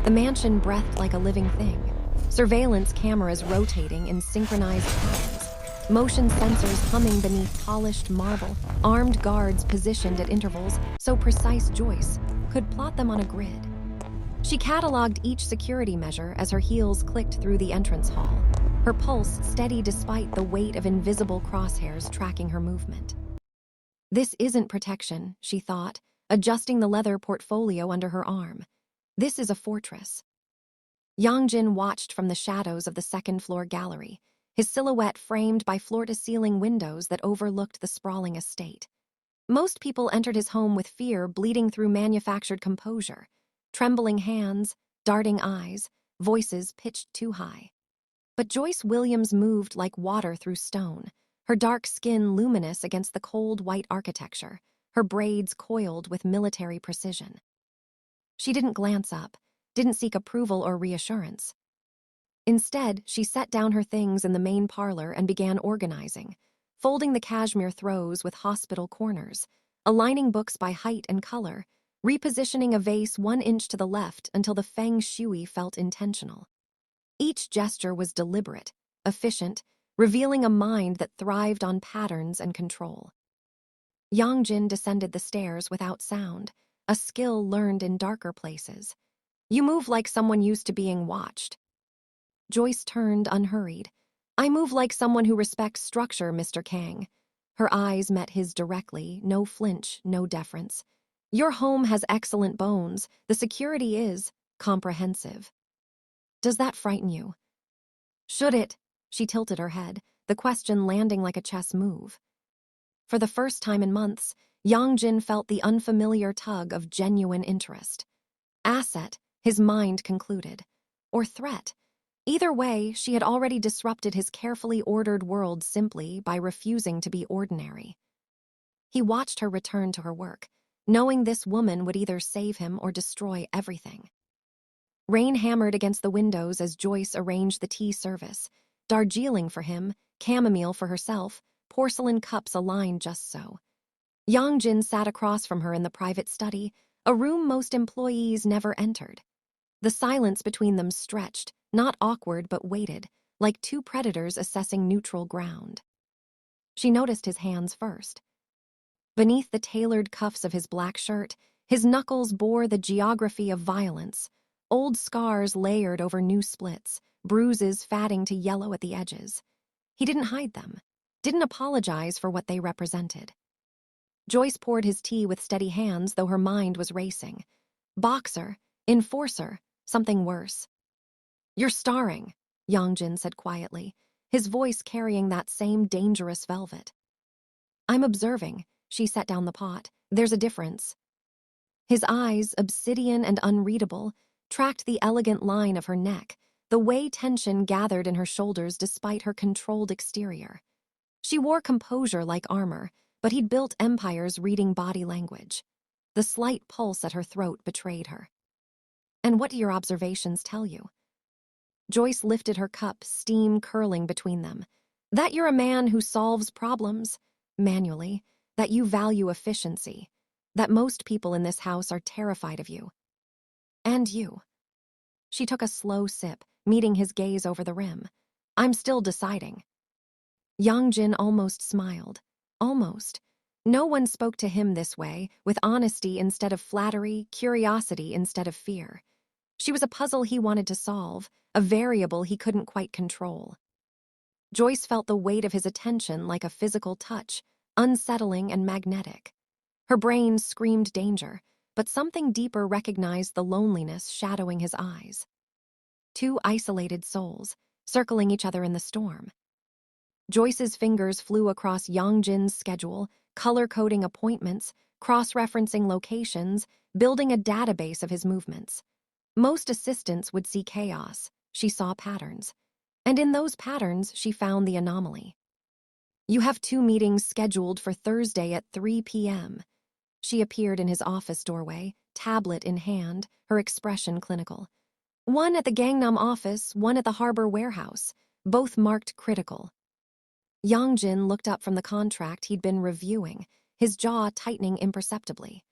The mansion breathed like a living thing. Surveillance cameras rotating in synchronized patterns. Motion sensors humming beneath polished marble. Armed guards positioned at intervals so precise Joyce could plot them on a grid. She cataloged each security measure as her heels clicked through the entrance hall, her pulse steady despite the weight of invisible crosshairs tracking her movement. This isn't protection, she thought, adjusting the leather portfolio under her arm. This is a fortress. Yong-Jin watched from the shadows of the second-floor gallery, his silhouette framed by floor-to-ceiling windows that overlooked the sprawling estate. Most people entered his home with fear bleeding through manufactured composure, trembling hands, darting eyes, voices pitched too high. But Joyce Williams moved like water through stone, her dark skin luminous against the cold white architecture, her braids coiled with military precision. She didn't glance up, didn't seek approval or reassurance. Instead, she set down her things in the main parlor and began organizing, folding the cashmere throws with hospital corners, aligning books by height and color, repositioning a vase 1 inch to the left until the feng shui felt intentional. Each gesture was deliberate, efficient, revealing a mind that thrived on patterns and control. Yong-Jin descended the stairs without sound, a skill learned in darker places. You move like someone used to being watched. Joyce turned unhurried. I move like someone who respects structure, Mr. Kang. Her eyes met his directly, no flinch, no deference. Your home has excellent bones. The security is comprehensive. Does that frighten you? Should it? She tilted her head, the question landing like a chess move. For the first time in months, Yong-Jin felt the unfamiliar tug of genuine interest. Asset, his mind concluded. Or threat. Either way, she had already disrupted his carefully ordered world simply by refusing to be ordinary. He watched her return to her work, knowing this woman would either save him or destroy everything. Rain hammered against the windows as Joyce arranged the tea service, Darjeeling for him, chamomile for herself, porcelain cups aligned just so. Yong-Jin sat across from her in the private study, a room most employees never entered. The silence between them stretched, not awkward but weighted, like two predators assessing neutral ground. She noticed his hands first. Beneath the tailored cuffs of his black shirt, his knuckles bore the geography of violence, old scars layered over new splits, bruises fatting to yellow at the edges. He didn't hide them, didn't apologize for what they represented. Joyce poured his tea with steady hands, though her mind was racing. Boxer, enforcer, something worse. You're starring, Yong-Jin said quietly, his voice carrying that same dangerous velvet. I'm observing, she set down the pot. There's a difference. His eyes, obsidian and unreadable, tracked the elegant line of her neck, the way tension gathered in her shoulders despite her controlled exterior. She wore composure like armor, but he'd built empires reading body language. The slight pulse at her throat betrayed her. And what do your observations tell you? Joyce lifted her cup, steam curling between them. That you're a man who solves problems, manually, that you value efficiency, that most people in this house are terrified of you. And you. She took a slow sip, meeting his gaze over the rim. I'm still deciding. Yong-Jin almost smiled. Almost. No one spoke to him this way, with honesty instead of flattery, curiosity instead of fear. She was a puzzle he wanted to solve, a variable he couldn't quite control. Joyce felt the weight of his attention like a physical touch, unsettling and magnetic. Her brain screamed danger, but something deeper recognized the loneliness shadowing his eyes. Two isolated souls, circling each other in the storm. Joyce's fingers flew across Yong-Jin's schedule, color-coding appointments, cross-referencing locations, building a database of his movements. Most assistants would see chaos. She saw patterns. And in those patterns, she found the anomaly. You have 2 meetings scheduled for Thursday at 3 p.m. She appeared in his office doorway, tablet in hand, her expression clinical. One at the Gangnam office, one at the Harbor warehouse, both marked critical. Yong-Jin looked up from the contract he'd been reviewing, his jaw tightening imperceptibly.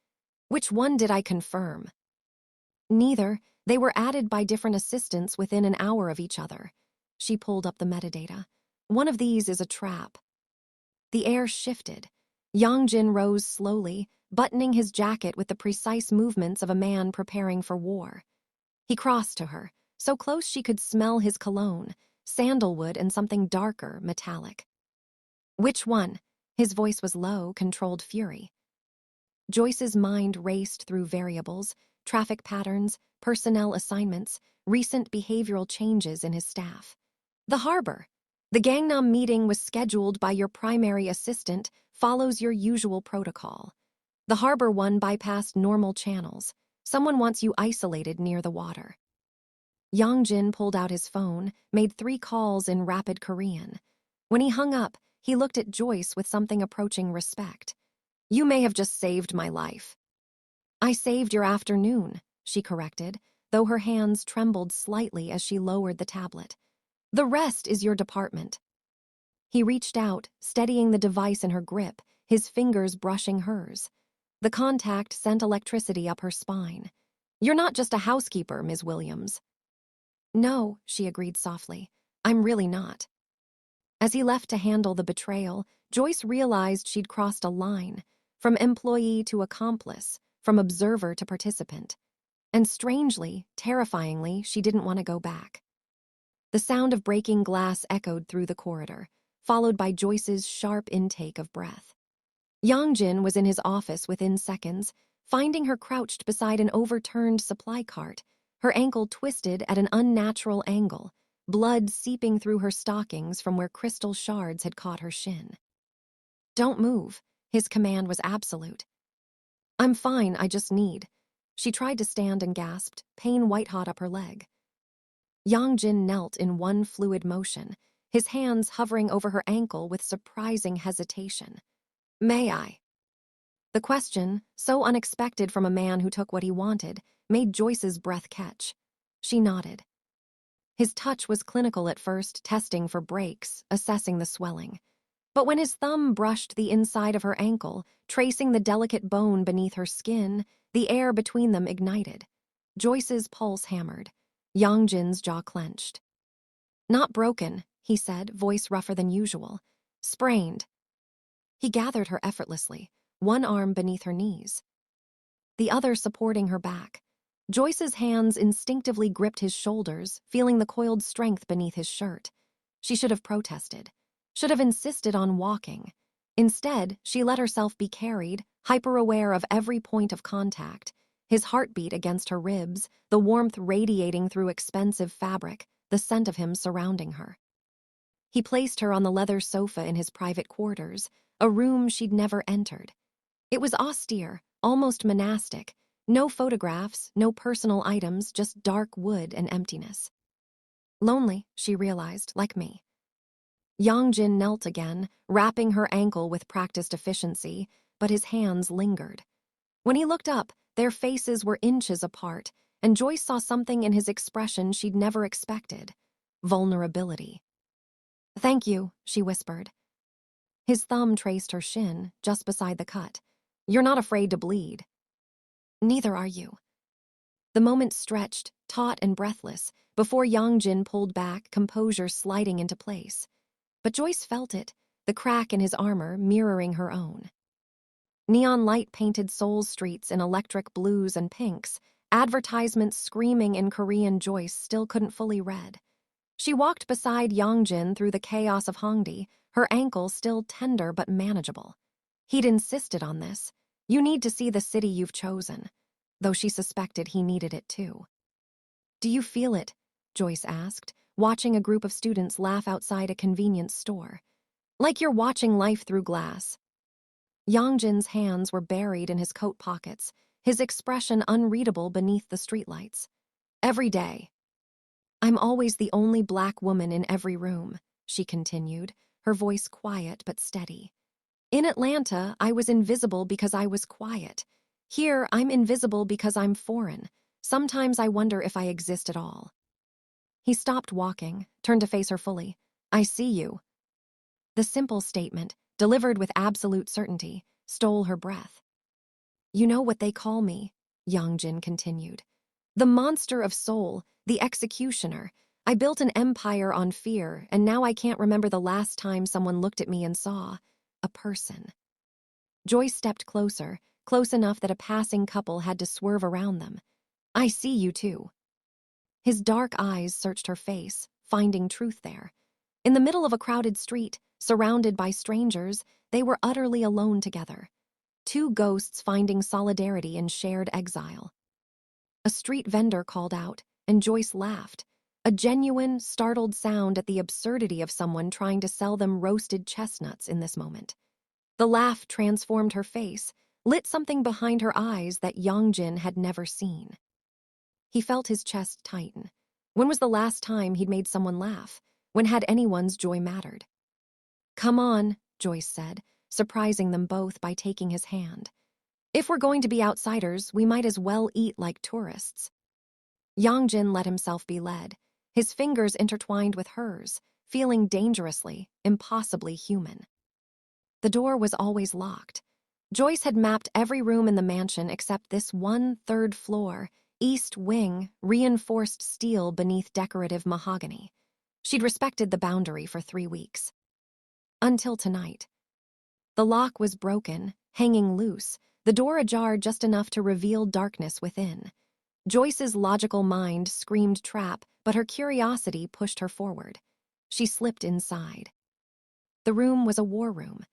Which one did I confirm? Neither. They were added by different assistants within an hour of each other. She pulled up the metadata. One of these is a trap. The air shifted. Yong-Jin rose slowly, buttoning his jacket with the precise movements of a man preparing for war. He crossed to her, so close she could smell his cologne, sandalwood and something darker, metallic. Which one? His voice was low, controlled fury. Joyce's mind raced through variables, traffic patterns, personnel assignments, recent behavioral changes in his staff. The harbor. The Gangnam meeting was scheduled by your primary assistant, follows your usual protocol. The harbor one bypassed normal channels. Someone wants you isolated near the water. Yong-Jin pulled out his phone, made 3 calls in rapid Korean. When he hung up, he looked at Joyce with something approaching respect. You may have just saved my life. I saved your afternoon, she corrected, though her hands trembled slightly as she lowered the tablet. The rest is your department. He reached out, steadying the device in her grip, his fingers brushing hers. The contact sent electricity up her spine. You're not just a housekeeper, Ms. Williams. No, she agreed softly. I'm really not. As he left to handle the betrayal, Joyce realized she'd crossed a line, from employee to accomplice, from observer to participant. And strangely, terrifyingly, she didn't want to go back. The sound of breaking glass echoed through the corridor, followed by Joyce's sharp intake of breath. Yong-Jin was in his office within seconds, finding her crouched beside an overturned supply cart, her ankle twisted at an unnatural angle, blood seeping through her stockings from where crystal shards had caught her shin. Don't move, his command was absolute. I'm fine, I just need. She tried to stand and gasped, pain white-hot up her leg. Yong-Jin knelt in one fluid motion, his hands hovering over her ankle with surprising hesitation. May I? The question, so unexpected from a man who took what he wanted, made Joyce's breath catch. She nodded. His touch was clinical at first, testing for breaks, assessing the swelling. But when his thumb brushed the inside of her ankle, tracing the delicate bone beneath her skin, the air between them ignited. Joyce's pulse hammered. Yong-Jin's jaw clenched. Not broken, he said, voice rougher than usual. Sprained. He gathered her effortlessly, one arm beneath her knees, the other supporting her back. Joyce's hands instinctively gripped his shoulders, feeling the coiled strength beneath his shirt. She should have protested, should have insisted on walking. Instead, she let herself be carried, hyper-aware of every point of contact, his heartbeat against her ribs, the warmth radiating through expensive fabric, the scent of him surrounding her. He placed her on the leather sofa in his private quarters, a room she'd never entered. It was austere, almost monastic. No photographs, no personal items, just dark wood and emptiness. Lonely, she realized, like me. Yong-Jin knelt again, wrapping her ankle with practiced efficiency, but his hands lingered. When he looked up, their faces were inches apart, and Joyce saw something in his expression she'd never expected. Vulnerability. Thank you, she whispered. His thumb traced her shin, just beside the cut. You're not afraid to bleed. Neither are you. The moment stretched, taut and breathless, before Yong-Jin pulled back, composure sliding into place. But Joyce felt it, the crack in his armor mirroring her own. Neon light painted Seoul's streets in electric blues and pinks, advertisements screaming in Korean Joyce still couldn't fully read. She walked beside Yong-Jin through the chaos of Hongdae, her ankle still tender but manageable. He'd insisted on this. You need to see the city you've chosen, though she suspected he needed it too. Do you feel it? Joyce asked, watching a group of students laugh outside a convenience store. Like you're watching life through glass. Yong-Jin's hands were buried in his coat pockets, his expression unreadable beneath the streetlights. Every day. I'm always the only black woman in every room, she continued, her voice quiet but steady. In Atlanta, I was invisible because I was quiet. Here, I'm invisible because I'm foreign. Sometimes I wonder if I exist at all. He stopped walking, turned to face her fully. I see you. The simple statement, delivered with absolute certainty, stole her breath. You know what they call me, Yong-Jin continued. The monster of Seoul, the executioner. I built an empire on fear, and now I can't remember the last time someone looked at me and saw a person. Joyce stepped closer, close enough that a passing couple had to swerve around them. I see you too. His dark eyes searched her face, finding truth there. In the middle of a crowded street, surrounded by strangers, they were utterly alone together. Two ghosts finding solidarity in shared exile. A street vendor called out, and Joyce laughed. A genuine, startled sound at the absurdity of someone trying to sell them roasted chestnuts in this moment. The laugh transformed her face, lit something behind her eyes that Yong-Jin had never seen. He felt his chest tighten. When was the last time he'd made someone laugh? When had anyone's joy mattered? Come on, Joyce said, surprising them both by taking his hand. If we're going to be outsiders, we might as well eat like tourists. Yong-Jin let himself be led, his fingers intertwined with hers, feeling dangerously, impossibly human. The door was always locked. Joyce had mapped every room in the mansion except this one third floor, east wing, reinforced steel beneath decorative mahogany. She'd respected the boundary for 3 weeks. Until tonight. The lock was broken, hanging loose, the door ajar just enough to reveal darkness within. Joyce's logical mind screamed trap, but her curiosity pushed her forward. She slipped inside. The room was a war room.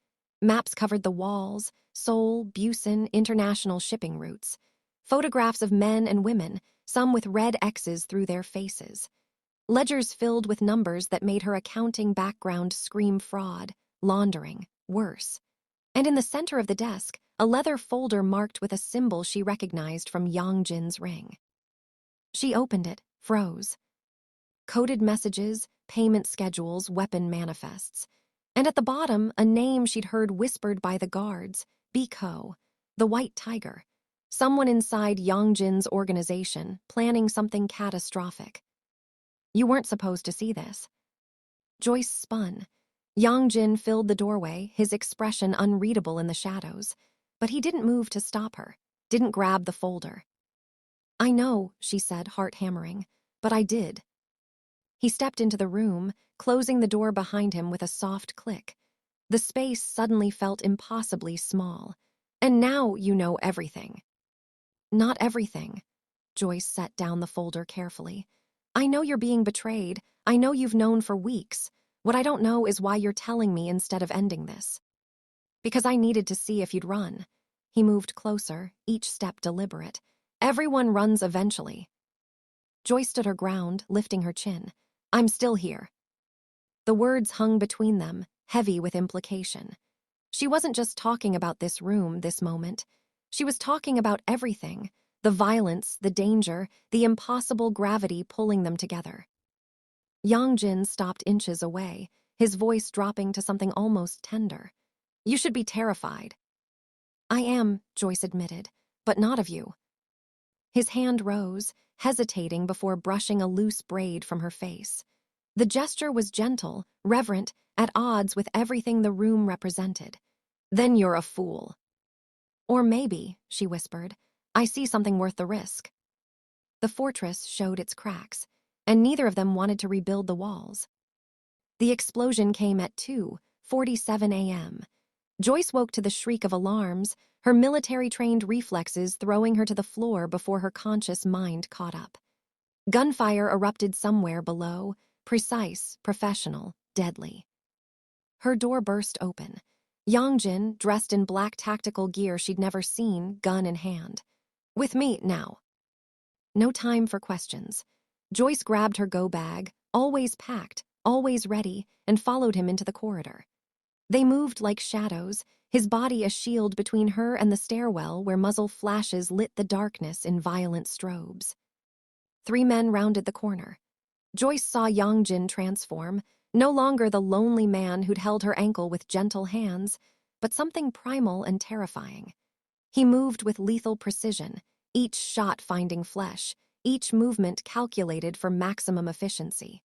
Maps covered the walls, Seoul, Busan, international shipping routes. Photographs of men and women, some with red X's through their faces. Ledgers filled with numbers that made her accounting background scream fraud, laundering, worse. And in the center of the desk, a leather folder marked with a symbol she recognized from Yong-Jin's ring. She opened it, froze. Coded messages, payment schedules, weapon manifests. And at the bottom, a name she'd heard whispered by the guards, Biko, the White Tiger. Someone inside Yong-Jin's organization, planning something catastrophic. You weren't supposed to see this. Joyce spun. Yong-Jin filled the doorway, his expression unreadable in the shadows. But he didn't move to stop her, didn't grab the folder. I know, she said, heart hammering, but I did. He stepped into the room, closing the door behind him with a soft click. The space suddenly felt impossibly small. And now you know everything. Not everything. Joyce set down the folder carefully. I know you're being betrayed. I know you've known for weeks. What I don't know is why you're telling me instead of ending this. Because I needed to see if you'd run. He moved closer, each step deliberate. Everyone runs eventually. Joyce stood her ground, lifting her chin. I'm still here. The words hung between them, heavy with implication. She wasn't just talking about this room, this moment. She was talking about everything. The violence, the danger, the impossible gravity pulling them together. Yong-Jin stopped inches away, his voice dropping to something almost tender. You should be terrified. I am, Joyce admitted, but not of you. His hand rose, hesitating before brushing a loose braid from her face. The gesture was gentle, reverent, at odds with everything the room represented. Then you're a fool. Or maybe, she whispered, I see something worth the risk. The fortress showed its cracks, and neither of them wanted to rebuild the walls. The explosion came at 2:47 a.m. Joyce woke to the shriek of alarms, her military-trained reflexes throwing her to the floor before her conscious mind caught up. Gunfire erupted somewhere below, precise, professional, deadly. Her door burst open. Yong-Jin, dressed in black tactical gear she'd never seen, gun in hand. With me, now. No time for questions. Joyce grabbed her go-bag, always packed, always ready, and followed him into the corridor. They moved like shadows, his body a shield between her and the stairwell where muzzle flashes lit the darkness in violent strobes. 3 men rounded the corner. Joyce saw Yong-Jin transform, no longer the lonely man who'd held her ankle with gentle hands, but something primal and terrifying. He moved with lethal precision, each shot finding flesh, each movement calculated for maximum efficiency.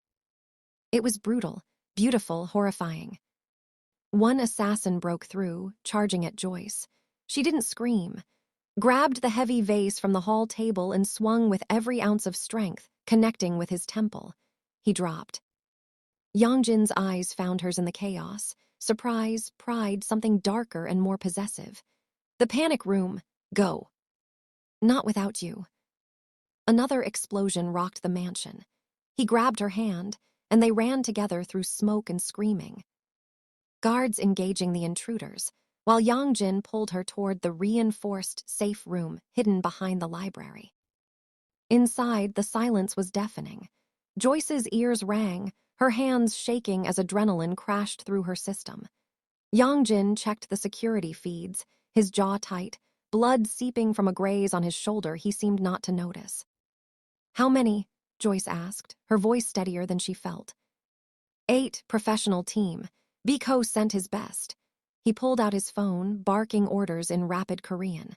It was brutal, beautiful, horrifying. One assassin broke through, charging at Joyce. She didn't scream. grabbed the heavy vase from the hall table and swung with every ounce of strength, connecting with his temple. He dropped. Yong-Jin's eyes found hers in the chaos. Surprise, pride, something darker and more possessive. The panic room. Go. Not without you. Another explosion rocked the mansion. He grabbed her hand, and they ran together through smoke and screaming. Guards engaging the intruders, while Yong-Jin pulled her toward the reinforced safe room hidden behind the library. Inside, the silence was deafening. Joyce's ears rang, her hands shaking as adrenaline crashed through her system. Yong-Jin checked the security feeds, his jaw tight, blood seeping from a graze on his shoulder he seemed not to notice. "How many?" Joyce asked, her voice steadier than she felt. 8, professional team. Biko sent his best. He pulled out his phone, barking orders in rapid Korean.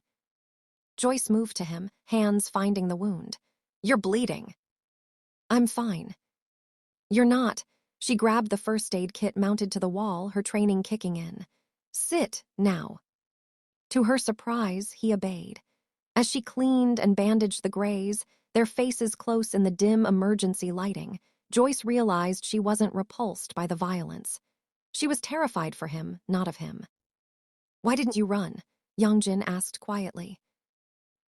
Joyce moved to him, hands finding the wound. "You're bleeding." "I'm fine." "You're not." She grabbed the first aid kit mounted to the wall, her training kicking in. "Sit, now." To her surprise, he obeyed. As she cleaned and bandaged the graze, their faces close in the dim emergency lighting, Joyce realized she wasn't repulsed by the violence. She was terrified for him, not of him. "Why didn't you run?" Yong-Jin asked quietly.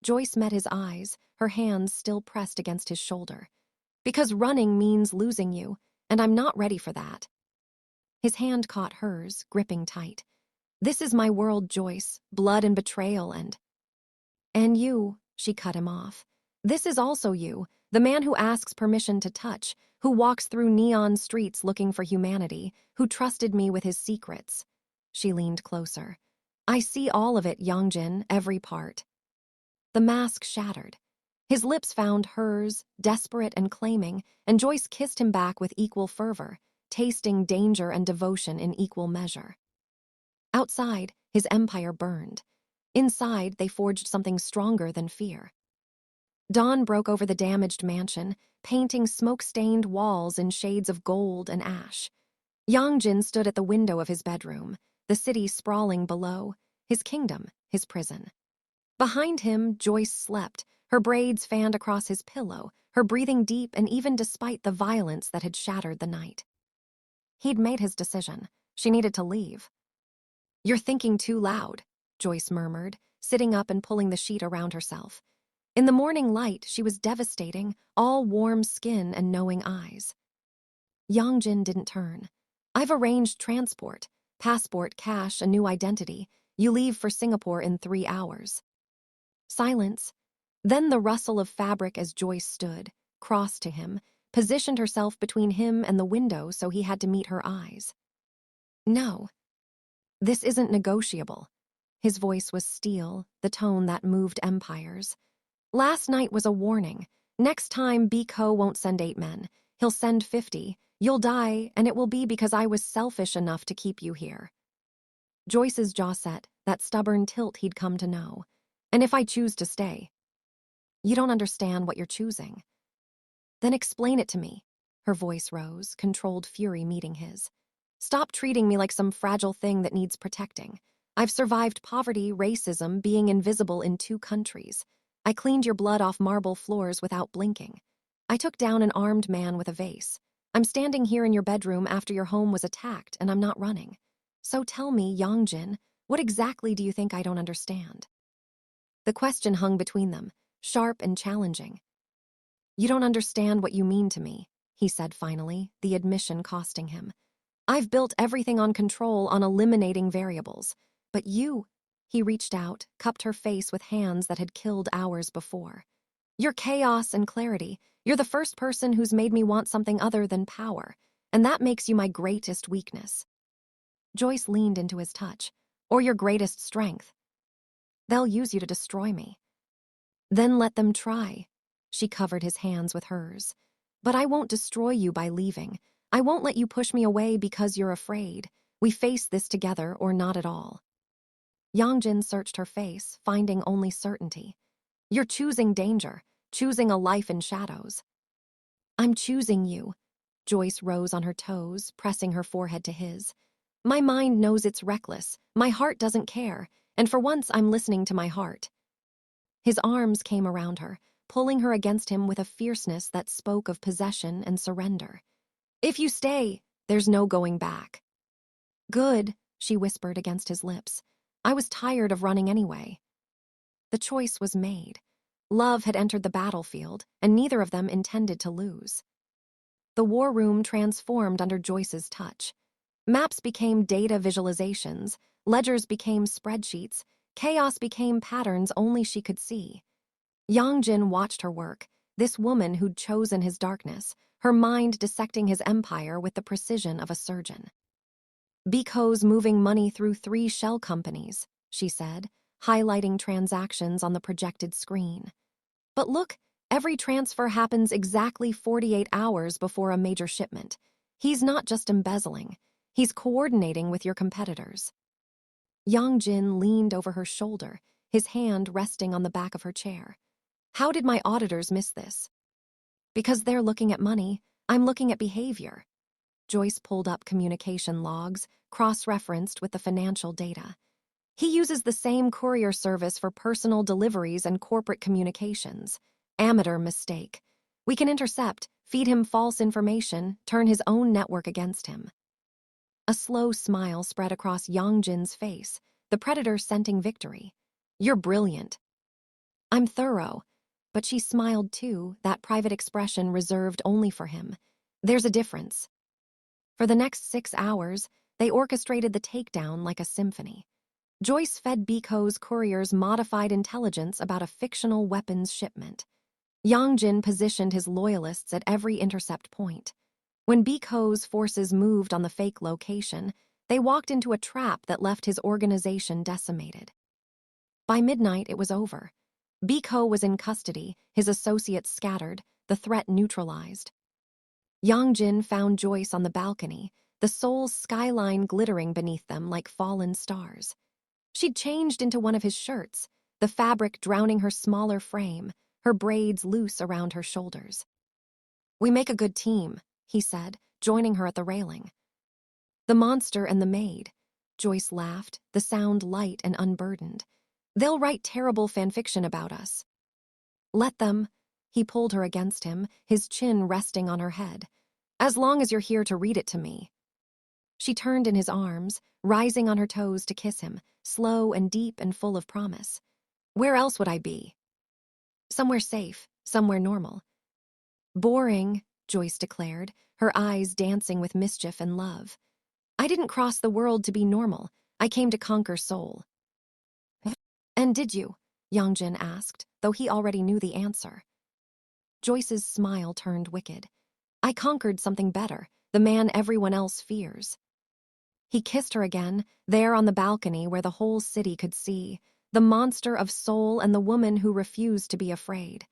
Joyce met his eyes, her hands still pressed against his shoulder. "Because running means losing you, and I'm not ready for that." His hand caught hers, gripping tight. "This is my world, Joyce, blood and betrayal and you," she cut him off. "This is also you, the man who asks permission to touch, who walks through neon streets looking for humanity, who trusted me with his secrets." She leaned closer. "I see all of it, Yong-Jin, every part." The mask shattered. His lips found hers, desperate and claiming, and Joyce kissed him back with equal fervor, tasting danger and devotion in equal measure. Outside, his empire burned. Inside, they forged something stronger than fear. Dawn broke over the damaged mansion, painting smoke-stained walls in shades of gold and ash. Yong-Jin stood at the window of his bedroom, the city sprawling below, his kingdom, his prison. Behind him, Joyce slept, her braids fanned across his pillow, her breathing deep and even despite the violence that had shattered the night. He'd made his decision. She needed to leave. "You're thinking too loud," Joyce murmured, sitting up and pulling the sheet around herself. In the morning light, she was devastating, all warm skin and knowing eyes. Yong-Jin didn't turn. "I've arranged transport, passport, cash, a new identity. You leave for Singapore in 3 hours. Silence. Then the rustle of fabric as Joyce stood, crossed to him, positioned herself between him and the window so he had to meet her eyes. "No. This isn't negotiable." His voice was steel, the tone that moved empires. "Last night was a warning. Next time Biko won't send 8 men. He'll send 50. You'll die, and it will be because I was selfish enough to keep you here." Joyce's jaw set, that stubborn tilt he'd come to know. "And if I choose to stay?" "You don't understand what you're choosing." "Then explain it to me." Her voice rose, controlled fury meeting his. "Stop treating me like some fragile thing that needs protecting. I've survived poverty, racism, being invisible in 2 countries. I cleaned your blood off marble floors without blinking. I took down an armed man with a vase. I'm standing here in your bedroom after your home was attacked, and I'm not running. So tell me, Yong-Jin, what exactly do you think I don't understand?" The question hung between them, sharp and challenging. "You don't understand what you mean to me," he said finally, the admission costing him. "I've built everything on control, on eliminating variables. But you..." He reached out, cupped her face with hands that had killed hours before. "You're chaos and clarity. You're the first person who's made me want something other than power, and that makes you my greatest weakness." Joyce leaned into his touch. "Or your greatest strength." "They'll use you to destroy me." "Then let them try." She covered his hands with hers. "But I won't destroy you by leaving. I won't let you push me away because you're afraid. We face this together or not at all." Yong-Jin searched her face, finding only certainty. "You're choosing danger, choosing a life in shadows." "I'm choosing you." Joyce rose on her toes, pressing her forehead to his. "My mind knows it's reckless. My heart doesn't care. And for once, I'm listening to my heart." His arms came around her, pulling her against him with a fierceness that spoke of possession and surrender. "If you stay, there's no going back." "Good," she whispered against his lips. "I was tired of running anyway." The choice was made. Love had entered the battlefield, and neither of them intended to lose. The war room transformed under Joyce's touch. Maps became data visualizations, ledgers became spreadsheets, chaos became patterns only she could see. Yong-Jin watched her work, this woman who'd chosen his darkness, her mind dissecting his empire with the precision of a surgeon. "Biko's moving money through 3 shell companies," she said, highlighting transactions on the projected screen. "But look, every transfer happens exactly 48 hours before a major shipment. He's not just embezzling, he's coordinating with your competitors." Yong-Jin leaned over her shoulder, his hand resting on the back of her chair. "How did my auditors miss this?" "Because they're looking at money, I'm looking at behavior." Joyce pulled up communication logs, cross-referenced with the financial data. "He uses the same courier service for personal deliveries and corporate communications. Amateur mistake. We can intercept, feed him false information, turn his own network against him." A slow smile spread across Yong-Jin's face, the predator scenting victory. "You're brilliant." "I'm thorough." But she smiled too, that private expression reserved only for him. "There's a difference." For the next 6 hours, they orchestrated the takedown like a symphony. Joyce fed Biko's couriers modified intelligence about a fictional weapons shipment. Yong-Jin positioned his loyalists at every intercept point. When Biko's forces moved on the fake location, they walked into a trap that left his organization decimated. By midnight, it was over. Biko was in custody, his associates scattered, the threat neutralized. Yong-Jin found Joyce on the balcony, the Seoul skyline glittering beneath them like fallen stars. She'd changed into one of his shirts, the fabric drowning her smaller frame, her braids loose around her shoulders. "We make a good team," he said, joining her at the railing. "The monster and the maid." Joyce laughed, the sound light and unburdened. "They'll write terrible fanfiction about us." "Let them." He pulled her against him, his chin resting on her head. "As long as you're here to read it to me." She turned in his arms, rising on her toes to kiss him, slow and deep and full of promise. "Where else would I be?" "Somewhere safe, somewhere normal." "Boring," Joyce declared, her eyes dancing with mischief and love. "I didn't cross the world to be normal. I came to conquer Seoul." "And did you?" Yong-Jin asked, though he already knew the answer. Joyce's smile turned wicked. "I conquered something better, the man everyone else fears." He kissed her again, there on the balcony where the whole city could see, the monster of Seoul and the woman who refused to be afraid.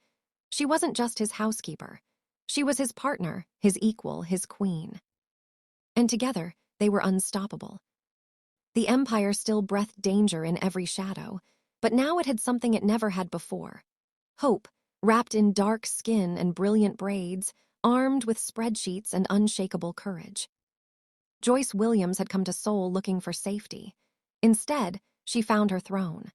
She wasn't just his housekeeper. She was his partner, his equal, his queen. And together, they were unstoppable. The empire still breathed danger in every shadow, but now it had something it never had before. Hope, wrapped in dark skin and brilliant braids, armed with spreadsheets and unshakable courage. Joyce Williams had come to Seoul looking for safety. Instead, she found her throne.